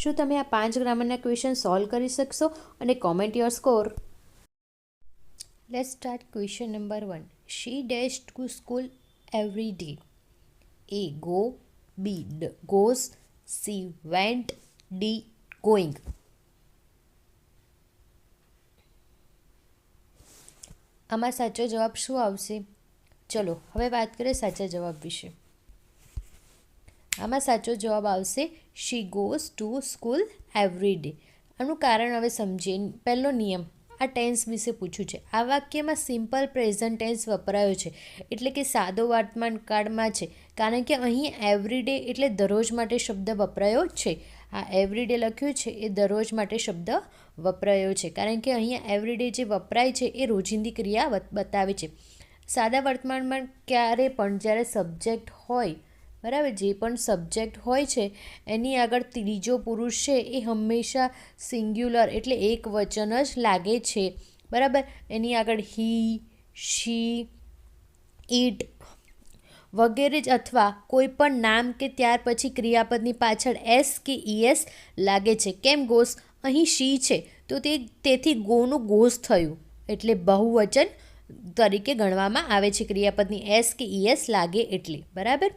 શું તમે આ 5 ગ્રામરના ક્વેશ્ચન સોલ્વ કરી શકશો? અને comment your score. Let's start question number 1. She dash to school every day. A. Go. B. Goes. C. Went. D. Going. આમાં સાચો જવાબ શું આવશે? ચલો હવે વાત કરીએ સાચા જવાબ વિશે. આમાં સાચો જવાબ આવશે she goes to school every day. આનું કારણ હવે સમજીએ. પહેલો નિયમ, આ ટેન્સ વિશે પૂછ્યું છે. આ વાક્યમાં સિમ્પલ પ્રેઝન્ટ ટેન્સ વપરાયો છે, એટલે કે સાદો વર્તમાન કાળમાં છે, કારણ કે અહીં એવરી ડે એટલે દરરોજ માટે શબ્દ વપરાયો છે. આ એવરી ડે લખ્યું છે એ દરરોજ માટે શબ્દ વપરાયો છે, કારણ કે અહીંયા એવરી ડે જે વપરાય છે એ રોજિંદી ક્રિયા બતાવે છે. સાદા વર્તમાનમાં ક્યારે પણ જ્યારે સબ્જેક્ટ હોય, બરાબર, જે પણ સબ્જેક્ટ હોય છે એની આગળ ત્રીજો પુરુષ છે એ હંમેશા સિંગ્યુલર એટલે એક વચન જ લાગે છે, બરાબર. એની આગળ હી, શી, ઇટ વગેરે જ અથવા કોઈ પણ નામ કે ત્યાર પછી ક્રિયાપદની પાછળ એસ કે ઈએસ લાગે છે. કેમ ગોસ? અહીં શી છે તો તેથી ગોનું ગોસ થયું, એટલે બહુવચન તરીકે ગણવામાં આવે છે ક્રિયાપદની એસ કે ઈએસ લાગે એટલે, બરાબર.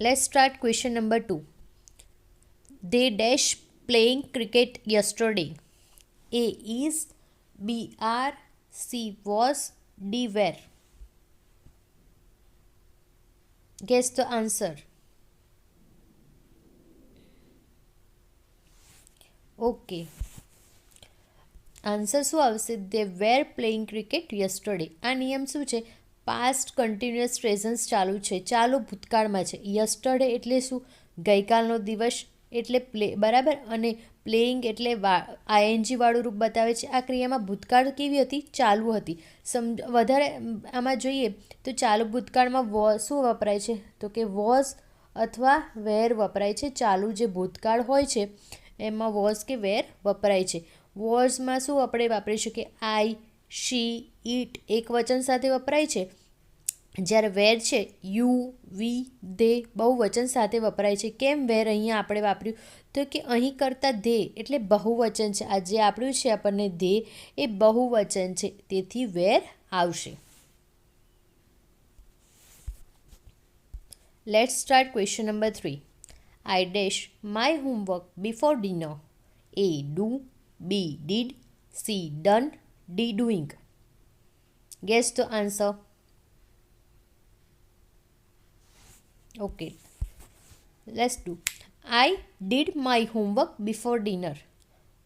Let's start question number 2. They dash playing cricket yesterday. A. Is. B. Are. C. Was. D. Were. Guess the answer. Okay. Answer શું આવશે? દે વેર પ્લેઇંગ ક્રિકેટ યસ્ટરડે. આ નિયમ શું છે? પાસ્ટ કન્ટિન્યુઅસ પ્રેઝન્સ ચાલુ છે, ચાલુ ભૂતકાળમાં છે. યસ્ટરડે એટલે શું? ગઈકાલનો દિવસ એટલે પ્લે, બરાબર. અને પ્લેઇંગ એટલે આઈએનજી વાળું રૂપ બતાવે છે. આ ક્રિયામાં ભૂતકાળ કેવી હતી? ચાલુ હતી. વધારે આમાં જોઈએ તો ચાલુ ભૂતકાળમાં શું વપરાય છે? તો કે વોઝ અથવા વેર વપરાય છે. ચાલુ જે ભૂતકાળ હોય છે એમાં વોઝ કે વેર વપરાય છે. વોઝમાં શું આપણે વાપરી શકીએ? આઈ, શી, ઇટ એક વચન સાથે વપરાય છે. જ્યારે વેર છે યુ, વી, ધે બહુવચન સાથે વપરાય છે. કેમ વેર અહીંયા આપણે વાપર્યું? તો કે અહીં કરતાં ધે એટલે બહુવચન છે. આ જે આપણું છે આપણને ધે એ બહુવચન છે, તેથી વેર આવશે. Let's start question number 3. I dash my homework before dinner. A. Do. B. Did. C. Done. D. Doing. Guess the answer. Okay. Let's do. I did my homework before dinner.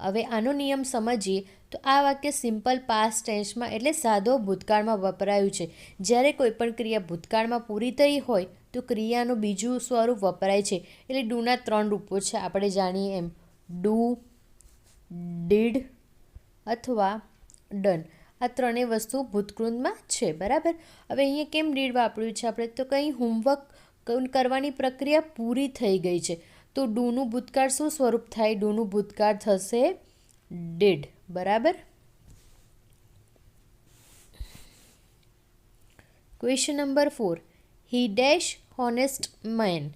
હવે આનો નિયમ સમજીએ તો આ વાક્ય સિમ્પલ પાસ્ટ ટેન્સમાં એટલે સાદો ભૂતકાળમાં વપરાયું છે. જ્યારે કોઈ પણ ક્રિયા ભૂતકાળમાં પૂરી થઈ હોય તો ક્રિયાનું બીજું સ્વરૂપ વપરાય છે. એટલે ડૂના 3 રૂપો છે, આપણે જાણીએ એમ. ડુ, ડીડ અથવા ડન. આ ત્રણેય વસ્તુ ભૂતકૃતમાં છે, બરાબર. હવે અહીંયા કેમ ડીડ વાપર્યું છે આપણે? તો કંઈ હોમવર્ક કરવાની પ્રક્રિયા પૂરી થઈ ગઈ છે, તો ડૂનું ભૂતકાળ શું સ્વરૂપ થાય? ડૂનું ભૂતકાળ થશે ડીડ, બરાબર. Question number 4. He dash honest man.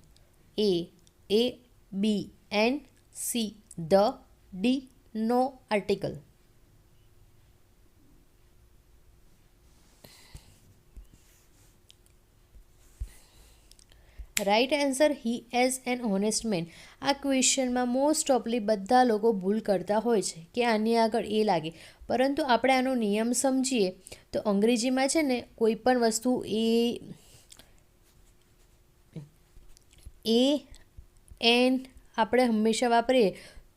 A. B. N. C. The. D. No article. Right answer he is an honest man. આ ક્વેશ્ચનમાં મોસ્ટ ઓફલી બધા લોકો ભૂલ કરતા હોય છે કે આની આગળ એ લાગે, પરંતુ આપણે આનો નિયમ સમજીએ તો અંગ્રેજીમાં છે ને કોઈ પણ વસ્તુ એ એન આપણે હંમેશા વાપરીએ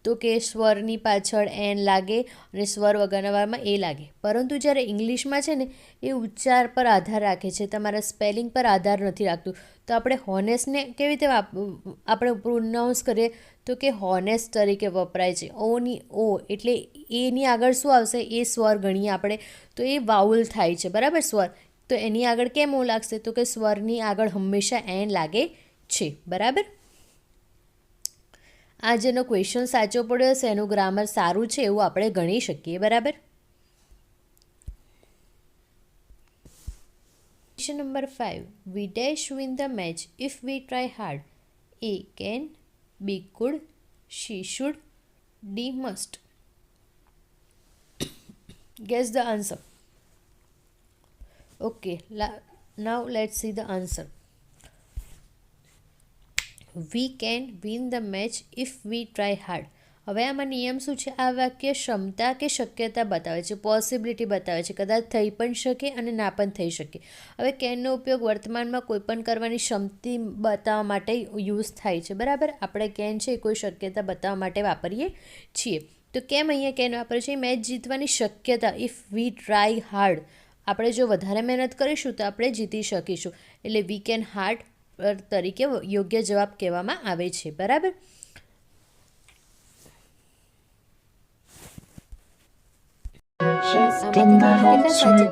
તો કે સ્વરની પાછળ એન લાગે અને સ્વર વગરના વારમાં એ લાગે. પરંતુ જ્યારે ઇંગ્લિશમાં છે ને એ ઉચ્ચાર પર આધાર રાખે છે, તમારા સ્પેલિંગ પર આધાર નથી રાખતું. તો આપણે હોનેસ્ટને કેવી રીતે આપણે પ્રોનાઉન્સ કરીએ તો કે હોનેસ્ટ તરીકે વપરાય છે. ઓની ઓ એટલે એની આગળ શું આવશે? એ સ્વર ગણીએ આપણે તો એ વાઉલ થાય છે, બરાબર. સ્વર તો એની આગળ કેમ ઓ લાગશે? તો કે સ્વરની આગળ હંમેશા એન લાગે છે, બરાબર. આ જેનો ક્વેશ્ચન સાચો પડ્યો હશે એનું ગ્રામર સારું છે એવું આપણે ગણી શકીએ, બરાબર. Question number 5. We dash win the match if we try hard. A. Can. B. Could. C. Should. D. Must. Guess the answer. Okay, now let's see the answer. We can win the match if we try hard. હવે આમાં નિયમ શું છે? આ વાક્ય ક્ષમતા કે શક્યતા બતાવે છે, પોસિબિલિટી બતાવે છે, કદાચ થઈ પણ શકે અને ના પણ થઈ શકે. હવે કેનનો ઉપયોગ વર્તમાનમાં કોઈ પણ કરવાની ક્ષમતા બતાવવા માટે યુઝ થાય છે, બરાબર. આપણે કેન છે કોઈ શક્યતા બતાવવા માટે વાપરીએ છીએ. તો કેમ અહીંયા કેન વાપરે છે? મેચ જીતવાની શક્યતા. ઇફ વી ટ્રાય હાર્ડ, આપણે જો વધારે મહેનત કરીશું તો આપણે જીતી શકીશું, એટલે વી કેન હાર્ડ તરીકે યોગ્ય જવાબ કહેવામાં આવે છે, બરાબર. કેટલા સાચા